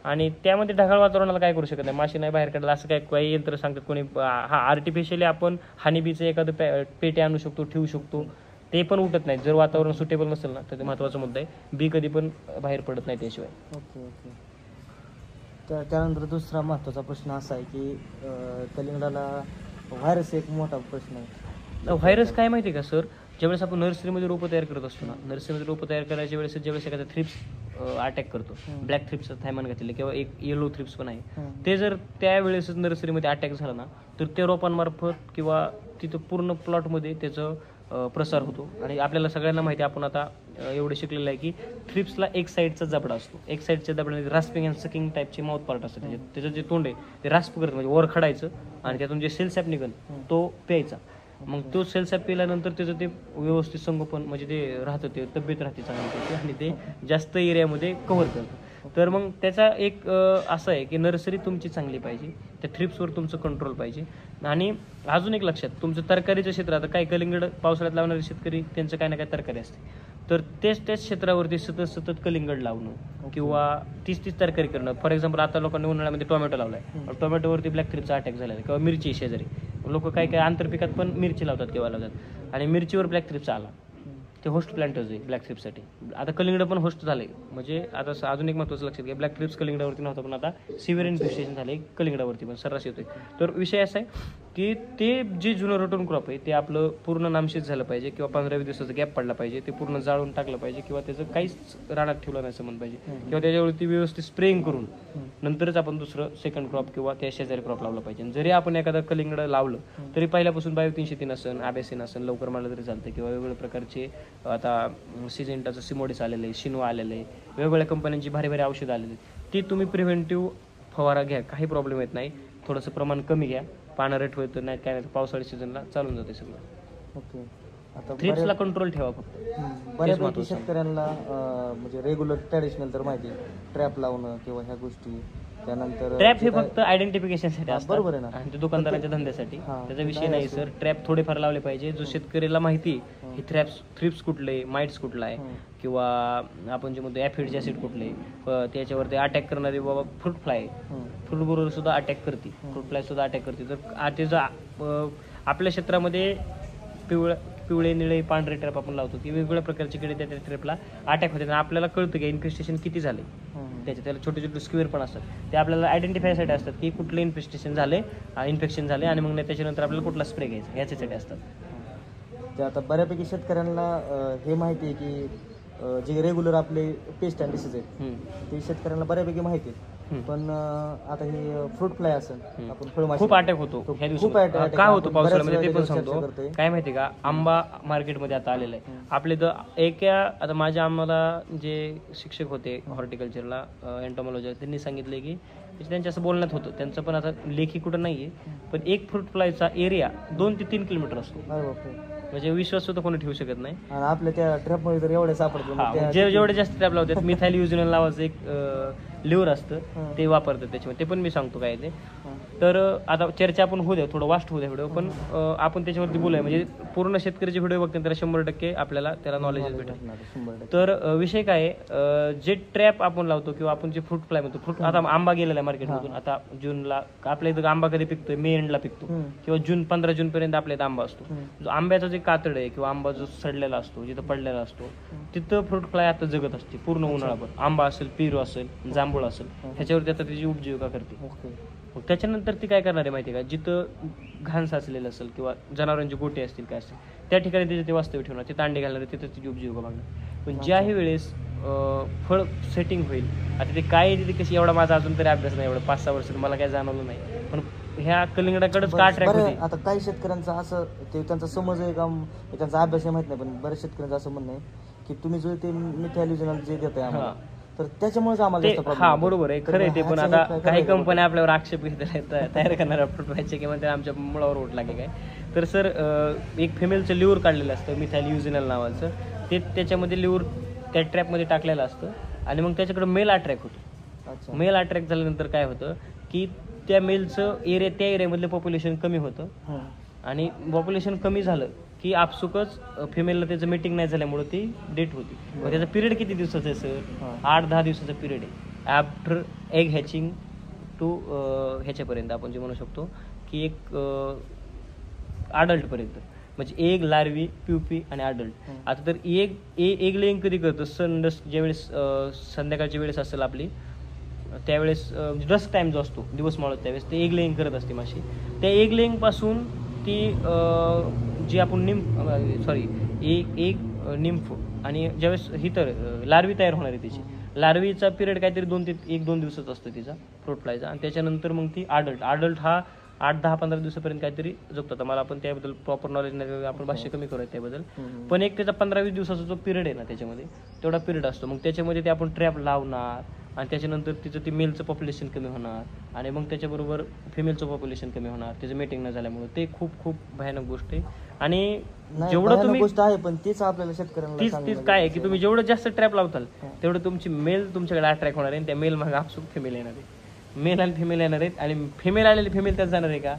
आणि त्यामध्ये ढगाळ वातावरणाला काय करू शकत नाही, मासे नाही बाहेर काढला असं काय काही यंत्र सांगतात कोणी. हा आर्टिफिशियली आपण हानीबीचं एखादं पेटे आणू शकतो, ठेवू शकतो, ते पण उठत नाही. जर वातावरण सुटेबल नसेल ना, तर ते महत्त्वाचा मुद्दा आहे. बी कधी पण बाहेर पडत नाही त्याशिवाय. ओके. तर त्यानंतर दुसरा महत्त्वाचा प्रश्न असा आहे की कलिंगडाला व्हायरस एक मोठा प्रश्न आहे. व्हायरस काय माहिती आहे का सर, ज्यावेळेस आपण नर्सरीमध्ये रोपं तयार करत असतो ना, नर्सरीमध्ये रोपं तयार करायच्या वेळेस ज्यावेळेस एखादा थ्रिप्स अटॅक करतो, ब्लॅक थ्रिप्स थायमान घातलेले किंवा एक येलो थ्रिप्स पण आहे, ते जर त्यावेळेसच नर्सरीमध्ये अटॅक झाला ना, तर त्या रोपांमार्फत किंवा तिथं पूर्ण प्लॉटमध्ये त्याचं प्रसार होतो. आणि आपल्याला सगळ्यांना माहिती आहे, आपण आता एवढे शिकलेलं आहे की थ्रिप्सला एक साईडचा जबडा असतो, एक साईडच्या जबड्याने रास्पिंग अँड सकिंग टाईपचे माउथ पार्ट असतात. त्याचं जे तोंड आहे ते रास्प करतं, म्हणजे वर खडायचं आणि त्यातून जे सेल सॅप निघेल तो प्यायचा. मग तो सेल सॅप पिल्यानंतर त्याचं ते व्यवस्थित संगोपन, म्हणजे ते राहतं, ते तब्येत राहते चांगली आणि ते जास्त एरियामध्ये कव्हर करतं. तर मग त्याचा एक असं आहे की नर्सरी तुमची चांगली पाहिजे, त्या थ्रिप्सवर तुमचं कंट्रोल पाहिजे. आणि अजून एक लक्षात, तुमचं तरकारीचं क्षेत्र, आता काही कलिंगड पावसाळ्यात लावणारे शेतकरी त्यांचं काही ना काही तरकारी असते, तर तेच क्षेत्रावरती सतत कलिंगड लावणं किंवा तीच तरकारी करणं. फॉर एक्झाम्पल आता लोकांनी उन्हाळ्यामध्ये टोमॅटो लावलाय, टोमॅटोवरती ब्लॅक थ्रिप्सचा अटॅक झाला किंवा मिरची शेजारी, लोक काही आंतरपिकात पण मिरची लावतात किंवा लावतात आणि मिरचीवर ब्लॅक थ्रिप्स आला, ते होस्ट प्लांटर्स आहे ब्लॅक थ्रिप्ससाठी. आता कलिंगड पण होस्ट झाले, म्हणजे आता अजून एक महत्त्वाचं लक्षात घ्या, ब्लॅक थ्रिप्स कलिंगडावरती नव्हतं पण आता सिव्हिअर इन्फेस्टेशन झाले कलिंगडावरती पण सर्रास येतोय. तर विषय असा आहे की ते जे जुनं रोटन क्रॉप आहे ते आपलं पूर्ण नामशेष झालं पाहिजे किंवा 15-20 दिवसाचा गॅप पडला पाहिजे, ते पूर्ण जाळून टाकलं पाहिजे किंवा त्याचं काहीच रानात ठेवलं नाही समज पाहिजे किंवा त्याच्यावरती व्यवस्थित स्प्रेइंग करून नंतरच आपण दुसरं सेकंड क्रॉप किंवा त्या शेजारी क्रॉप लावलं पाहिजे. जरी आपण एखादा कलिंगड लावलं तरी पहिल्यापासून बायो 303 असेल, आबेसिन असेल, लवकर मारलं तरी चालतं किंवा वेगवेगळ्या प्रकारचे आता सिजेंटाचं सिमोडिस आलेलं आहे, शिनवा आलेलं आहे, वेगवेगळ्या कंपन्यांची भारी भारी औषधं आलेली आहेत, ती तुम्ही प्रिव्हेंटिव्ह फवारा घ्या, काही प्रॉब्लेम येत नाही. थोडंसं प्रमाण कमी घ्या, पानं रेट होतं नाही काय नाही, पावसाळी सीझनला चालून जाते सगळं. ओके. आता थ्रिप्सला कंट्रोल ठेवा फक्त. बऱ्यापैकी शेतकऱ्यांना म्हणजे रेग्युलर ट्रॅडिशनल तर माहिती आहे, ट्रॅप लावणं किंवा ह्या गोष्टी, त्यानंतर ट्रॅप हे फक्त आयडेंटिफिकेशनसाठी असतात, बरोबर आहे ना, आणि ते दुकानदाराच्या धंद्यासाठी, त्याचा विषय नाही सर. ट्रॅप थोडेफार लावले पाहिजे, जो शेतकऱ्याला माहिती हे थ्रिप्स कुठले, माइट्स कुठला आहे किंवा आपण जे म्हणतो ॲफिड ॲसिड कुठले, त्याच्यावरती अटॅक करणारे बाबा फ्रूट फ्लाय, फ्रूट बरोबर सुद्धा अटॅक करते, फ्रूट फ्लाय सुद्धा अटॅक करते. तर त्याचं आपल्या क्षेत्रामध्ये पिवळे, निळे, पांढरे ट्रॅप आपण लावतो की वेगवेगळ्या प्रकारचे किडे त्या ट्रॅपला अटॅक होते आणि आपल्याला कळतं की इन्फेस्टेशन किती झाले, त्याला छोटे छोटे स्क्वेअर पण असतात, ते आपल्याला आयडेंटिफायसाठी असतात की कुठलं इन्फेस्टेशन झाले, इन्फेक्शन झाले आणि मग त्याच्यानंतर आपल्याला कुठला स्प्रे घ्यायचा ह्याच्यासाठी असतात. ते आता बऱ्यापैकी शेतकऱ्यांना हे माहिती आहे की जे रेग्युलर आपले पेस्ट अँड डिसीज आहेत ते शेतकऱ्यांना बऱ्यापैकी माहिती आहेत, पण आता हे फ्रूट फ्लाय असेल, आपण फळमाशी, खूप अटॅक होतो ह्या दिवसात. काय होतं पावसाळ्यामध्ये ते पण सांगतो. काय माहिती का, आंबा मार्केटमध्ये आता आलेला आहे आपले, तर आता माझ्या आम्हाला जे शिक्षक होते हॉर्टिकल्चरला, एंटोमॉलॉजी, त्यांनी सांगितले की त्यांच्या असं बोलण्यात होतं, त्यांचं पण आता लेखी कुठं नाहीये, पण एक फ्रूट फ्लायचा एरिया 2 ते 3 किलोमीटर असतो, म्हणजे विश्वास सुद्धा कोणी ठेवू शकत नाही. आणि आपल्या त्या ट्रॅपमध्ये तर एवढे सापडतात, जेवढे जास्त ट्रॅप लावतात, मिथाइल युजिनॉल नावाचं एक लिव्हर असतं ते वापरतात त्याच्यामध्ये, ते पण मी सांगतो काय ते. तर आता चर्चा आपण होऊ द्या, थोडं वास्ट होऊ द्या व्हिडिओ, पण आपण त्याच्यावरती बोलूया, म्हणजे पूर्ण शेतकरीचे व्हिडिओ बघते त्याला 100% आपल्याला त्याला नॉलेज भेटेल. तर विषय काय आहे, जे ट्रॅप आपण लावतो किंवा आपण जे फ्रूट फ्लाय म्हणतो, फ्रूट आता आंबा गेलेला आहे मार्केटमधून, आता जूनला आपल्या इथं आंबा कधी पिकतोय, मे एंडला पिकतो किंवा 15 जून पर्यंत आपल्या इथं आंबा असतो. जो आंब्याचा जे कातड आहे किंवा आंबा जो सडलेला असतो, जिथं पडलेला असतो, तिथं फ्रूट फ्लाय आता जगत असते पूर्ण उन्हाळाभर. आंबा असेल, पेरू असेल, जांभूळ जांभूळ असेल ह्याच्यावरती आता त्याची उपजीविका करते. ओके. मग त्याच्यानंतर ती काय करणार आहे माहिती आहे का, जिथं घाण साचलेलं असेल किंवा जनावरांची गोटे असतील काय असतील त्या ठिकाणी तिथे ते वास्तव्य ठेवणार, तिथं अंडे घालणार, तिथं तिची उपजीविका बघणार. पण ज्याही वेळेस फळ सेटिंग होईल, आता ते काय तिथे कशी, एवढा माझा अजून तरी अभ्यास नाही, एवढं 5-6 वर्ष मला काय जाणवलं नाही, पण ह्या कलिंगडाकडेच का अट्रॅक्ट होते. आता काही शेतकऱ्यांचं असं ते त्यांचा समज आहे का त्यांचा अभ्यास आहे माहित नाही, पण बऱ्याच शेतकऱ्यांचं असं म्हणणं आहे की तुम्ही जो ते मिथाइलोजनल जे देताय आम्हाला, तर त्याच्यामुळेच आम्हाला जास्त problem हा होतो. बरोबर आहे, खरं आहे ते. पण आता काही कंपन्या आपल्यावर आक्षेप घेतात तयार करणाऱ्या व्हायचे किंवा ते आमच्या मुळावर ओढ लागे काय. तर सर एक फिमेलचं लिव्हर काढलेलं असतं मिथाइलोजनल नावाचं, ते त्याच्यामध्ये लिव्हर त्या ट्रॅपमध्ये टाकलेलं असतं आणि मग त्याच्याकडे मेल अट्रॅक्ट होतो. अच्छा. मेल अट्रॅक्ट झाल्यानंतर काय होतं की त्या मेलचं त्या एरियामधलं पॉप्युलेशन कमी होतं आणि पॉप्युलेशन कमी झालं की आपसुकच फिमेलला त्याचं मीटिंग नाही झाल्यामुळे ती डेट होती. मग त्याचा पिरियड किती दिवसाचा आहे सर? 8-10 दिवसाचा पिरियड आहे आफ्टर एग हॅचिंग टू ह्याच्यापर्यंत आपण जे म्हणू शकतो की एक अडल्टपर्यंत, म्हणजे एग, लार्वी, प्युपी आणि अडल्ट. आता तर एग लेइंग कधी करतं? सनडस्ट ज्यावेळेस संध्याकाळच्या वेळेस असेल आपली, त्यावेळेस डस्क टाइम जो असतो दिवस मावळत त्यावेळेस ते एग लेइंग करत असते माशी. त्या एग लेइंग पासून ती जी आपण एक निम्फ आणि ज्यावेळेस ही तर लार्वी तयार होणार आहे त्याची, लार्वीचा पिरियड काहीतरी 1-2 दिवसाचा असतो तिचा फ्रूट फ्लायचा, आणि त्याच्यानंतर मग ती अडल्ट हा 8-10-15 दिवसापर्यंत काहीतरी जगतो. आता मला आपण त्याबद्दल प्रॉपर नॉलेज नाही, आपण भाष्य कमी करूया त्याबद्दल, पण एक त्याचा 15-20 दिवसाचा जो पिरियड आहे ना त्याच्यामध्ये, तेवढा पिरियड असतो. मग त्याच्यामध्ये ते आपण ट्रॅप लावणार आणि त्याच्यानंतर तिचं ते मेलचं पॉप्युलेशन कमी होणार आणि मग त्याच्याबरोबर फिमेलचं पॉप्युलेशन कमी होणार त्याचं मीटिंग न झाल्यामुळे. ते खूप भयानक गोष्ट आहे. आणि जेवढं तुम्ही गोष्ट आहे पण तीच आपल्याला शेतकऱ्यांना तीच काय आहे की तुम्ही जेवढं जास्त ट्रॅप लावताल तेवढं तुमची मेल तुमच्याकडे अट्रॅक्ट होणार आहे आणि त्या मेल मागे आपसूक फिमेल येणार आहे. मेल आणि फिमेल येणार आहेत आणि फिमेल आलेली फिमेल त्यात जाणार आहे का?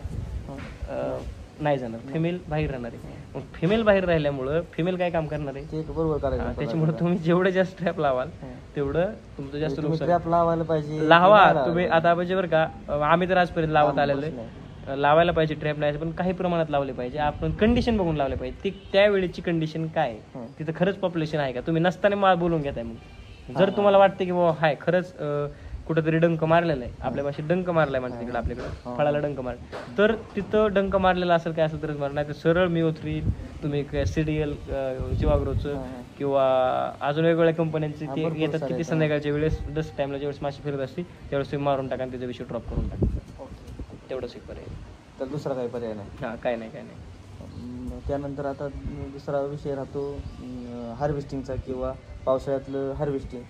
नाही जाणार, फिमेल बाहेर राहणार आहे. मग फिमेल बाहेर राहिल्यामुळं फिमेल काय काम करणार आहे? बरोबर करायचं. त्याच्यामुळे तुम्ही जेवढं जास्त ट्रॅप लावाल तेवढं तुमचं जास्त नुकसान. ट्रॅप लावायला पाहिजे, लावा तुम्ही. आता म्हणजे बरं का, आम्ही तर आजपर्यंत लावत आलेलो आहे, लावायला पाहिजे ट्रॅप लावायचे, पण काही प्रमाणात लावले पाहिजे. आपण कंडिशन बघून लावले पाहिजे. ती त्यावेळेची कंडिशन काय आहे, तिथं खरंच पॉप्युलेशन आहे का. तुम्ही नसताना माल बोलून घेताय. मग जर तुम्हाला वाटते की बाबा हाय खरंच कुठंतरी डंक मारलेला आहे, आपल्या भाषेत डंक मारलाय म्हणजे तिकडे आपल्याकडे फळाला डंक मार, तर तिथं डंक मारलेला असेल काय असेल तरच मार, नाही तर सरळ मिओ3 तुम्ही सीडीएल जीवाग्रोचं किंवा अजून वेगवेगळ्या कंपन्यांचे ते येतात की ते संध्याकाळच्या वेळेस डस्ट टाइमला ज्यावेळेस माशी फिरत असते त्यावेळेस तुम्ही मारून टाका आणि त्याचा विषय ड्रॉप करून टाका. तेवढंच एक पर्याय. तर दुसरा काही पर्याय नाही. काय नाही. त्यानंतर आता दुसरा विषय राहतो हार्वेस्टिंगचा किंवा पावसाळ्यातलं हार्वेस्टिंग.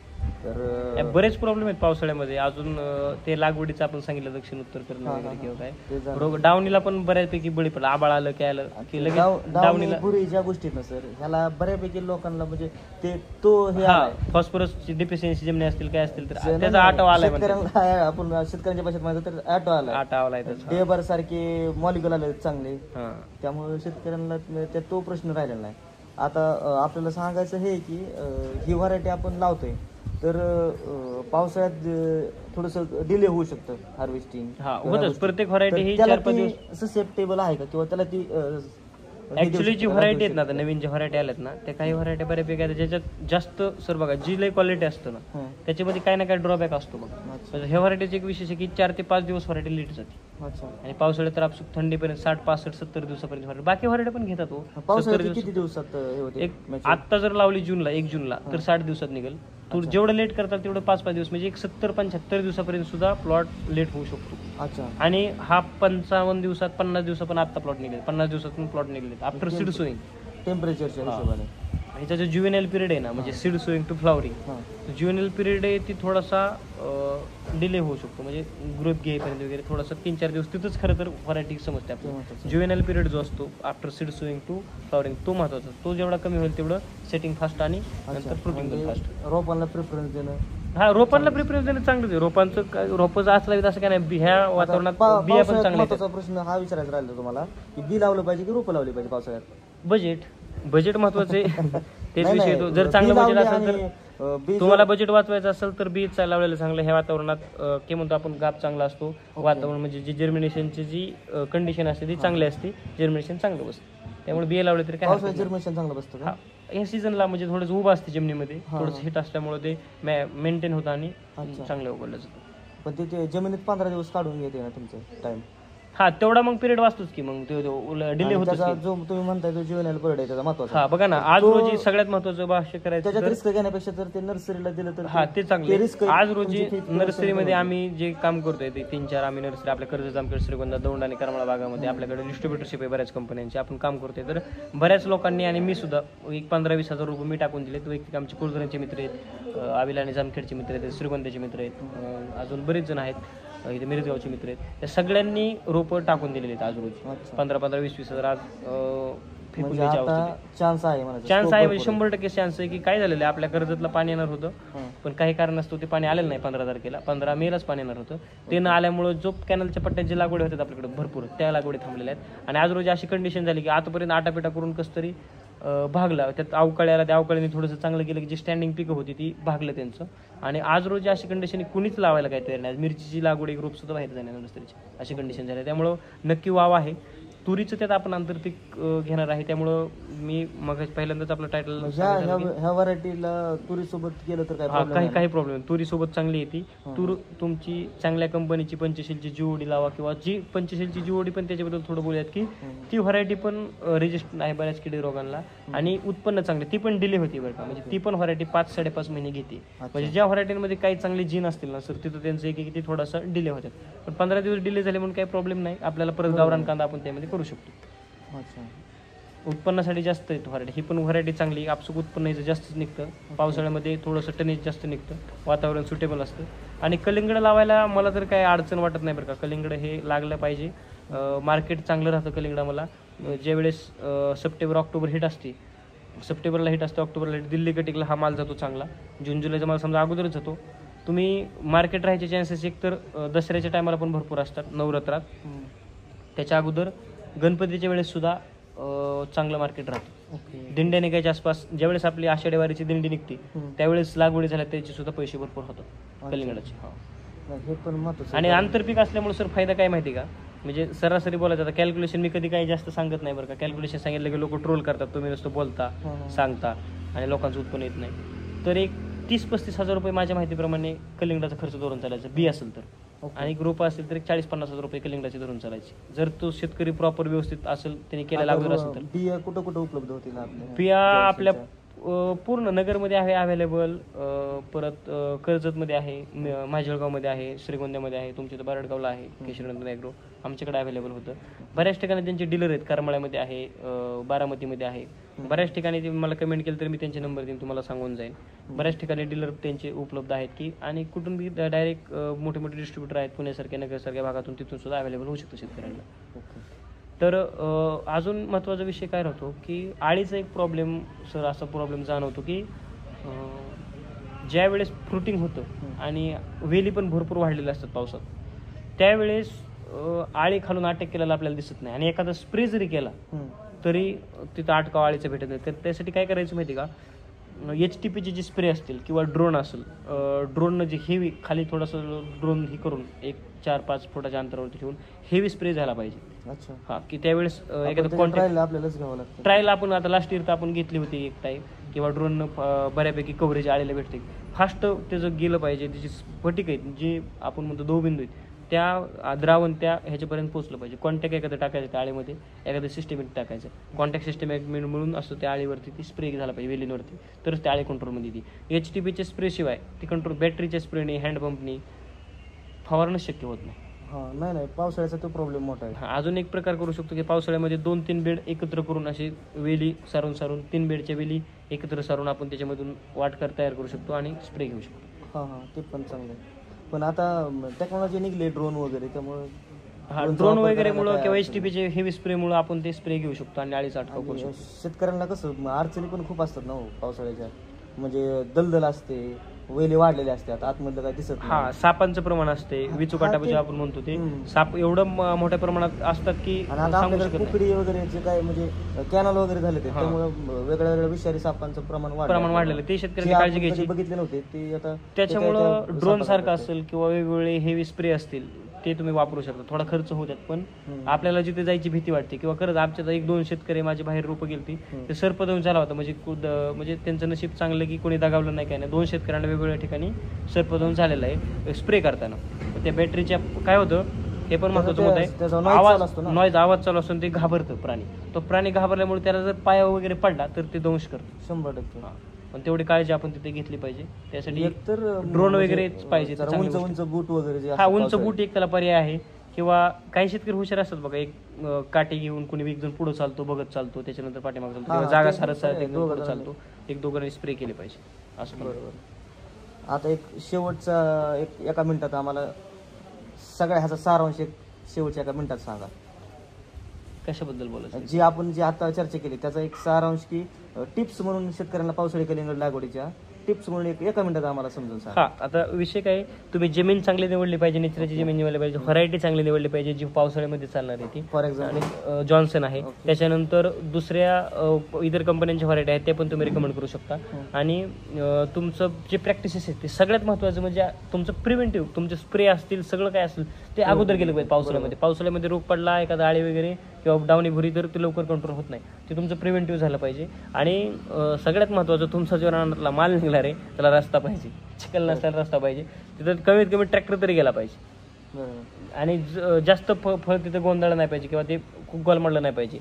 तर बरेच प्रॉब्लेम आहेत पावसाळ्यामध्ये. अजून ते लागवडीचं आपण सांगितलं दक्षिण उत्तर करणं वगैरे किंवा काय, डावणीला पण बऱ्यापैकी बळी पडला. आबाळ आलं काय आलं की लगेच डावणीला ज्या गोष्टी ना सर ह्याला बऱ्यापैकी लोकांना म्हणजे ते तो हे फॉस्फरसची डिफिशियन्सी जमणे असतील काय असतील तर त्याचा आठव आलाय. आपण शेतकऱ्यांच्या भाषेत म्हणतो तर आठव आलाय. डेबर सारखे मॉलिक्युल आले चांगले, त्यामुळे शेतकऱ्यांना तो प्रश्न राहिलेला नाही. आता आपल्याला सांगायचं हे की ही व्हरायटी आपण लावतोय तर पावसाळ्यात थोडस डिले होऊ शकतं हार्वेस्टिंग. होतच प्रत्येक व्हरायटी ही 4-5 दिवस ससेप्टेबल आहे का किंवा त्याला ती ऍक्च्युली जी व्हरायटी आहेत ना, आता नवीन ज्या व्हरायटी आल्यात ना, त्या काही व्हरायटी बऱ्यापैकी आहेत ज्याच्यात जास्त सर बघा जी लई क्वालिटी असतं ना त्याच्यामध्ये काही ना काही ड्रॉबॅक असतो. बघा ह्या व्हरायटीचे एक विशेष आहे की 4 ते 5 दिवस व्हरायटी लेट जाते आणि पावसाळ्यात तर आपसूक थंडीपर्यंत 60, 65, 70 दिवसापर्यंत व्हरायटी. बाकी व्हरायटी पण घेतात हो. पावसाळ्यात किती दिवसात आता जर लावली 1 जूनला तर 60 दिवसात निघेल. तू जेवढं लेट करतात तेवढं 5-5 दिवस म्हणजे एक 70-75 दिवसापर्यंत सुद्धा प्लॉट लेट होऊ शकतो. आणि हा 55 दिवसात 50 दिवसात पण आता प्लॉट निघेल, 50 दिवसातून प्लॉट निघेल आफ्टर सीड सोईंग टेम्परेचरच्या हिशोबाने. ह्याचा जो ज्युएनएल पिरियड आहे ना, म्हणजे seed sowing to flowering, juvenile period आहे ती थोडासा डिले होऊ शकतो. म्हणजे ग्रोथ घेईपर्यंत वगैरे थोडासा 3-4 दिवस तिथंच खरं तर व्हरायटी समजते आपल्याला. ज्युएनएल पिरियड जो असतो after seed sowing to flowering तो महत्वाचा. तो जेवढा कमी होईल तेवढं सेटिंग फास्ट आणि नंतर फ्रुटिंग पण फास्ट. रोपांना प्रिफरन्स देणं, रोपांना प्रिफरन्स देणं चांगलंच आहे. रोपं असलं असं काय नाही, ह्या वातावरणात बिया पण चांगल्या. महत्त्वाचा प्रश्न हा विचारायचा राहिला तुम्हाला की बी लावलं पाहिजे की रोपं लावली पाहिजे पावसाळ्यात? बजेट महत्वाचं आहे. तेच विषय तो. जर चांगलं बजेट असेल तर तुम्हाला बजेट वाचवायचं असेल तर बीज लावलेलं चांगलं. ह्या वातावरणात की म्हणतो आपण गाप चांगला असतो, वातावरण म्हणजे जी जर्मिनेशनची जी कंडिशन असते ती चांगली असते, जर्मिनेशन चांगलं बसतं. त्यामुळे बिया लावले तरी काय जर्मिनेशन चांगलं बसतं का? या सीझनला म्हणजे थोडंसं उभं असते जमिनीमध्ये, थोडंसं हिट असल्यामुळे ते मेंटेन होतं आणि चांगलं उगवलं जातं. पण ते जमिनीत 15 दिवस काढून घेते ना तुमचं टाइम. हा, तेवढा मग पिरियड वाचतोच की, मग ते डिले होतो. त्याचा जो तुम्ही म्हणताय तो जुवेनाइल पिरियड आहे त्याचा महत्वाचा. हा, बघा ना, आज रोजी सगळ्यात महत्वाचं भाष्य करायचं त्याच्यात रिस्क घेण्यापेक्षा जर ते नर्सरीला दिलं तर हा ते चांगलं. आज रोजी नर्सरीमध्ये आम्ही जे काम करतोय ते 3-4 आम्ही नर्सरी आपल्या कर्जत, जामखेड, श्रीगोंदा, दौंड आणि करमाळा भागामध्ये आपल्याकडे डिस्ट्रीब्युटरशिप आहे बऱ्याच कंपन्यांची, आपण काम करतोय. तर बऱ्याच लोकांनी आणि मी सुद्धा एक 15-20 हजार रुपये मी टाकून दिले. वैयक्तिक आमचे कुलधरणचे मित्र आहेत, आविला आणि जामखेडचे मित्र आहेत, श्रीगोंद्याचे मित्र आहेत, अजून बरेच जण आहेत, इथे मिरजगावचे मित्र आहेत. त्या सगळ्यांनी रोपं टाकून दिलेले आहेत आज रोजी. 15-15, 20-20 हजार आज फेकून द्यायची अवस्था. चान्स आहे म्हणजे 100% चान्स आहे की काय झालेलं आहे, आपल्या कर्जतला पाणी येणार होतं, पण काही कारणास्तव ते पाणी आलेलं नाही. 15 तारखेला 15 मेलाच पाणी येणार होतं. ते न आल्यामुळे जो कॅनलच्या पट्ट्यांची लागवड होतात आपल्याकडे भरपूर, त्या लागवडी थांबलेल्या आहेत. आणि आज रोजी अशी कंडिशन झाली की आतापर्यंत आटापिटा करून कसं तरी भागला. त्यात अवकाळ्याला, त्या अवकाळ्याने थोडंसं चांगलं केलं की जी स्टँडिंग पिकं होती ती भागलं त्यांचं. आणि आज रोजी अशी कंडिशन कुणीच लावायला काय तयार नाही. मिरचीची लागवड एक रोप सुद्धा बाहेर जाणार नर्सरीची अशी कंडिशन झाली. त्यामुळं नक्की वाव आहे. तुरीचं त्यात आपण आंतरपीक घेणार आहे. त्यामुळं मी मग पहिल्यांदाच आपलं टायटल ह्या व्हरायटीला तुरी सोबत केलं तर काही प्रॉब्लेम. तुरी सोबत चांगली येते तूर. तुमची चांगल्या कंपनीची 85ची जीओडी लावा, किंवा जी 85ची जीओडी पण त्याच्याबद्दल थोडं बोलूयात की ती व्हरायटी पण रेजिस्टर आहे बऱ्याच किडी रोगांना आणि उत्पन्न चांगले. ती पण डिले होती बरं का, म्हणजे ती पण व्हरायटी 5-5.5 महिने घेते. म्हणजे ज्या व्हरायटीमध्ये काही चांगली जीन असतील ना सर, तिथं त्यांचं एक ते थोडासा डिले होतात. पण 15 दिवस डिले झाले म्हणून काही प्रॉब्लेम नाही. आपल्याला परत गावरान कांदा आपण त्यामध्ये करू शकतो. उत्पन्नासाठी जास्त येतो व्हरायटी. ही पण व्हरायटी चांगली, आपसूक उत्पन्न जास्तच निघतं. पावसाळ्यामध्ये थोडंसं टनेज जास्त निघतं, वातावरण सुटेबल असतं. आणि कलिंगड लावायला मला तर काही अडचण वाटत नाही बरं का. कलिंगड हे लागलं पाहिजे, मार्केट चांगलं राहतं कलिंगडा. मला ज्यावेळेस सप्टेंबर-ऑक्टोबर हिट असते, सप्टेंबरला हिट असते, ऑक्टोबरला हिट, दिल्ली कटिकला हा माल जातो चांगला. जून-जुलैचा माल समजा अगोदरच जातो. तुम्ही मार्केट राहायचे चान्सेस एक तर दसऱ्याच्या टायमाला पण भरपूर असतात, नवरात्रात. त्याच्या अगोदर गणपतीच्या वेळेस सुद्धा चांगलं मार्केट राहतं. दिंड्या निघायच्या आसपास ज्यावेळेस आपली आषाढी वारीची दिंडी निघते त्यावेळेस लागवडी झाल्या त्याचे सुद्धा पैसे भरपूर होतात कलिंगडाचे. हे पण महत्त्वाचं. आणि आंतरपीक असल्यामुळे सर फायदा काय माहिती का, म्हणजे सरासरी बोलायचं आता कॅल्क्युलेशन मी कधी काही जास्त सांगत नाही बरं का. कॅल्क्युलेशन सांगितलं की लोक ट्रोल करतात, तुम्ही नुसतं बोलता सांगता आणि लोकांचं उत्पन्न येत नाही. तर एक 30-35 हजार रुपये माझ्या माहितीप्रमाणे कलिंगडाचा खर्च धरून चालायचा, बी असेल तर. आणि ग्रुप असेल तर 40-50 हजार रुपये कलिंगडाचे धरून चालायचे. जर तो शेतकरी प्रॉपर व्यवस्थित असेल, त्यांनी केलेला अगोदर असेल तर. बिया कुठं कुठं उपलब्ध होतील? बिया आपल्या पूर्ण नगरमध्ये आहे अवेलेबल, परत कर्जतमध्ये आहे, माजलगावमध्ये आहे, श्रीगोंद्यामध्ये आहे, तुमच्या इथं बारडगावला आहे, केशरनंदन ॲग्रो आमच्याकडे अवेलेबल होतं. बऱ्याच ठिकाणी त्यांचे डीलर आहेत, करमाळ्यामध्ये आहे, बारामतीमध्ये आहे. बऱ्याच ठिकाणी ते मला कमेंट केलं तर मी त्यांचे नंबर देईन, तुम्हाला सांगून जाईल. बऱ्याच ठिकाणी डीलर त्यांचे उपलब्ध आहेत की, आणि कुठून बी डायरेक्ट मोठे मोठे डिस्ट्रीब्युटर आहेत पुण्यासारख्या, नगरसारख्या भागातून, तिथून सुद्धा अवेलेबल होऊ शकतं शेतकऱ्यांना. तर अजून महत्त्वाचा विषय काय राहतो की आळीचा एक प्रॉब्लेम सर, असा प्रॉब्लेम जाणवतो की ज्या वेळेस फ्रुटिंग होतं आणि वेली पण भरपूर वाढलेल्या असतात पावसात, त्यावेळेस आळी खालून अटॅक केलेला आपल्याला दिसत नाही. आणि एखादा स्प्रे जरी केला तरी तिथं अटकाव आळीचं भेटत नाही. तर त्यासाठी काय करायचं माहिती का, HTPचे जे स्प्रे असतील किंवा ड्रोन असेल, ड्रोननं जे हेवी खाली थोडंसं ड्रोन हे करून 1-4-5 फुटाच्या अंतरावरती ठेवून हेवी स्प्रे झाला पाहिजे. अच्छा. हा, की त्यावेळेस एखादं कॉन्टॅक्ट आपल्यालाच घ्यावं लागतं. ट्रायल आपण आता लास्ट इयर तर आपण घेतली होती एक टाईम, किंवा ड्रोननं बऱ्यापैकी कव्हरेज आलेलं भेटते. फास्ट त्याचं गेलं पाहिजे, त्याची स्फटिक आहेत जे आपण म्हणतो दवबिंदू आहेत, त्या द्रावण त्या ह्याच्यापर्यंत पोहोचलं पाहिजे. कॉन्टॅक्ट एखादं टाकायचं त्या आळीमध्ये, एखादं सिस्टमॅटिक टाकायचं. कॉन्टॅक्ट सिस्टमॅटिक मिळून असतो त्या आळीवरती ती स्प्रे झाला पाहिजे वेलींवरती, तरच त्या आळी कंट्रोलमध्ये येते. HTPच्या स्प्रेशिवाय ती कंट्रोल बॅटरीच्या स्प्रेने, हँडपंपनी फवारणं शक्य होत नाही. नाही, पावसाळ्याचा तो प्रॉब्लेम मोठा आहे. अजून एक प्रकार करू शकतो की पावसाळ्यामध्ये 2-3 बेड एकत्र करून अशी वेली सारून 3 बेडच्या वेली एकत्र सारून आपण त्याच्यामधून वाटकर तयार करू शकतो आणि स्प्रे घेऊ शकतो. ते पण चांगलं आहे. पण आता टेक्नॉलॉजी निघली ड्रोन वगैरे, त्यामुळे ड्रोन वगैरेमुळे किंवा HTPचे हेवी स्प्रेमुळे आपण ते स्प्रे घेऊ शकतो आणि आळीचा अटकाव करू शकतो. शेतकऱ्यांना कसं अडचणी पण खूप असतात ना पावसाळ्याच्या, म्हणजे दलदल असते, वेली वाढलेले असतात, आतमधलं काय दिसत नाही. सापांचं प्रमाण असते, विचुकाटा म्हणजे आपण म्हणतो ते साप एवढं मोठ्या प्रमाणात असतात की कुकडी वगैरे जे काय म्हणजे कॅनल वगैरे झाले त्यामुळे वेगळ्या वेगळ्या विषारी सापांचं प्रमाण वाढलेलं, ते शेतकऱ्यांनी काळजी घ्यायची. बघितले नव्हते ते आता. त्याच्यामुळं ड्रोन सारखं असेल किंवा वेगवेगळे हेवी स्प्रे असतील ते तुम्ही वापरू शकता. थोडा खर्च होतात, पण आपल्याला जिथे जायची भीती वाटते किंवा खरंच आमच्या 1-2 शेतकरी माझे बाहेर रोपं गेलती, ते सर्पदंश झाला होता. म्हणजे त्यांचं नशीब चांगलं की कोणी दगावलं नाही, काय नाही. 2 शेतकऱ्यांना वेगवेगळ्या ठिकाणी सर्पदंश झालेला आहे स्प्रे करताना. त्या बॅटरीच्या काय होतं हे पण महत्वाचं मुद्दा आहे. आवाज चालू असतो ते घाबरतं प्राणी. तो प्राणी घाबरल्यामुळे त्याला जर पाया वगैरे पडला तर ते दंश करतो 100%. पण तेवढी काळजी आपण तिथे घेतली पाहिजे. त्यासाठी एकतर ड्रोन वगैरे पाहिजे. उंच बूट वगैरे जे हा, उंच बूट एक त्याला पर्याय आहे. किंवा काही शेतकरी हुशार असतात बघा, एक काठी घेऊन कुणी एक जण पुढे चालतो, बघत चालतो, त्याच्यानंतर पाठीमागे चालतो, किंवा जागा सारत पुढे चालतो, 1-2 जणांनी स्प्रे केले पाहिजे असं. बरोबर. आता एक शेवटचा एका मिनिटात आम्हाला सगळ्या ह्याचा सारांश शेवटच्या एका मिनिटात सांगा. कशाबद्दल बोलायचं? जी आता चर्चा केली त्याचा एक सारांश की टिप्स म्हणून शेतकऱ्यांना पावसाळी कलिंगड लागवडीच्या टिप्स म्हणून एका मिनिटात आम्हाला समजून सांगा. हा, आता विषय काय, तुम्ही जमीन चांगली निवडली पाहिजे, निचऱ्याची जमीन निवडली पाहिजे, व्हरायटी चांगली निवडली पाहिजे जी पावसाळ्यामध्ये चालणार आहे ती. फॉर एक्झाम्पल जॉन्सन आहे. त्याच्यानंतर दुसऱ्या इतर कंपन्यांच्या व्हरायटी आहेत ते पण तुम्ही रिकमेंड करू शकता. आणि तुमचं जे प्रॅक्टिसेस आहेत ते सगळ्यात महत्त्वाचं म्हणजे तुमचं प्रिव्हेंटिव्ह, तुमचे स्प्रे असतील, सगळं काय असेल ते अगोदर गेलं पाहिजे. पावसाळ्यामध्ये रोग पडला, एखादा आळी वगैरे किंवा डावणी भुरी, तर ते लवकर कंट्रोल होत नाही. ते तुमचं प्रिव्हेंटिव्ह झालं पाहिजे. आणि सगळ्यात महत्त्वाचं, तुमचा जो रानातला माल निघला रे त्याला रस्ता पाहिजे, चिखल नसल्याला रस्ता पाहिजे, तिथं कमीत कमी ट्रॅक्टर तरी गेला पाहिजे. आणि जास्त फळ तिथं गोंधळ नाही पाहिजे किंवा ते खूप गोलमडलं नाही पाहिजे.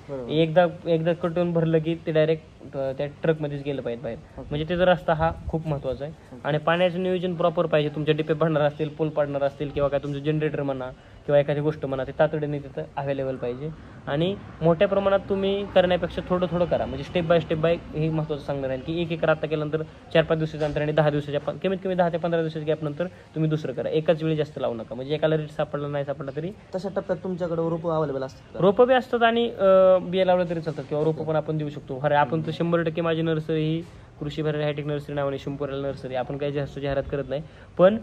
एकदा कटून भरलं की ते डायरेक्ट त्या ट्रकमध्येच गेलं पाहिजे बाहेर. म्हणजे त्याचा रस्ता हा खूप महत्त्वाचा आहे. आणि पाण्याचं नियोजन प्रॉपर पाहिजे. तुमच्या डिपे भरणार असतील, पोल पाडणार असतील, किंवा काय तुमचं जनरेटर म्हणा किंवा एखादी गोष्ट म्हणा, ते तातडीने तिथं अवेलेबल पाहिजे. आणि मोठ्या प्रमाणात तुम्ही करण्यापेक्षा थोडं थोडं करा. म्हणजे स्टेप बाय हे महत्त्वाचं सांगणार आहे की 1 एकर आता केल्यानंतर 4-5 दिवसाच्या अंतराने 10 दिवसाच्या कमीत कमी 10 ते 15 दिवसाच्या गॅप नंतर तुम्ही दुसरं करा. एकाच वेळी जास्त लावू नका. म्हणजे एकाला रेट सापडला नाही सापडला तरी तशा टप्प्यात तुमच्याकडे रोपं अवेलेबल असतात. रोपं बी असतात आणि बिया लावलं तरी चालतात, किंवा रोपं पण आपण देऊ शकतो. अरे आपण तर 100% माझी नर्सरी ही कृषी भर हायटेक नर्सरी नावाने शिंपोऱ्याला नर्सरी, आपण काही जास्त जाहिरात करत नाही, पण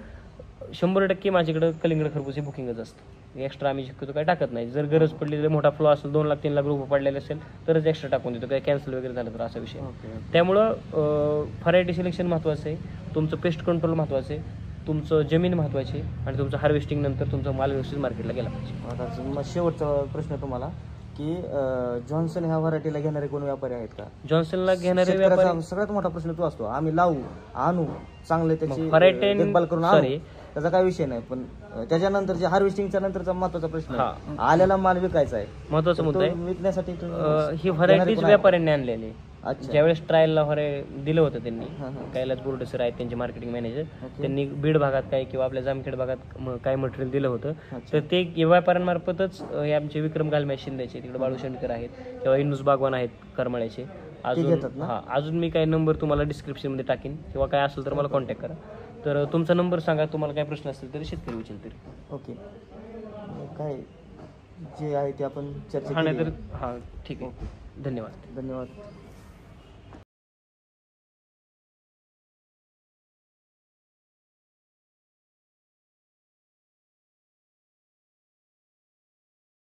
100% माझ्याकडे कलिंगड खरबूज बुकिंगच असतं. एक्स्ट्रा आम्ही शक्यतो काय टाकत नाही. जर गरज पडली, जर मोठा फ्लो असेल, 2 लाख 3 लाख रोपं पडलेले असेल तरच एक्स्ट्रा टाकून देतो, काय कॅन्सल वगैरे झालं तर असा विषय. त्यामुळं व्हरायटी सिलेक्शन महत्त्वाचं आहे, तुमचं पेस्ट कंट्रोल महत्त्वाचं आहे, तुमचं जमीन महत्त्वाची, आणि तुमचं हार्वेस्टिंग नंतर तुमचा माल व्यवस्थित मार्केटला गेला पाहिजे. आता शेवटचा प्रश्न तुम्हाला की जॉन्सन ह्या व्हरायटीला घेणारे कोण व्यापारी आहेत का? जॉन्सनला घेणारे व्यापारी, सगळ्यात मोठा प्रश्न तो असतो, आम्ही लावू आणू चांगले त्याची देखभाल करून आणू, त्याचा काही विषय नाही. पण त्याच्यानंतर जे हार्वेस्टिंगच्या नंतरचा महत्वाचा प्रश्न, आलेला माल विकायचा आहे, महत्वाचा मुद्दा आहे. विकण्यासाठी ही व्हरायटीज व्यापाऱ्यांनी आणलेली. ज्यावेळेस ट्रायलला दिलं होतं त्यांनी, कैलास बोर्डे सर आहेत त्यांचे मार्केटिंग मॅनेजर, त्यांनी बीड भागात काय किंवा आपल्या जामखेड भागात काय मटेरियल दिलं होतं, तर ते व्यापाऱ्यांमार्फतच हे आमचे विक्रम गालम्या शिंद्याचे तिकडे बाळू शेंडकर आहेत, किंवा इनुस बागवान आहेत करमाळ्याचे. अजून मी काही नंबर तुम्हाला डिस्क्रिप्शन मध्ये टाकीन, किंवा काय असेल तर मला कॉन्टॅक्ट करा. तर तुमचा नंबर सांगा, तुम्हाला काय प्रश्न असतील तरी शेतकरी विचारतील तरी. ओके, काय जे आहे ते आपण चर्चा केली. ठीक आहे, धन्यवाद.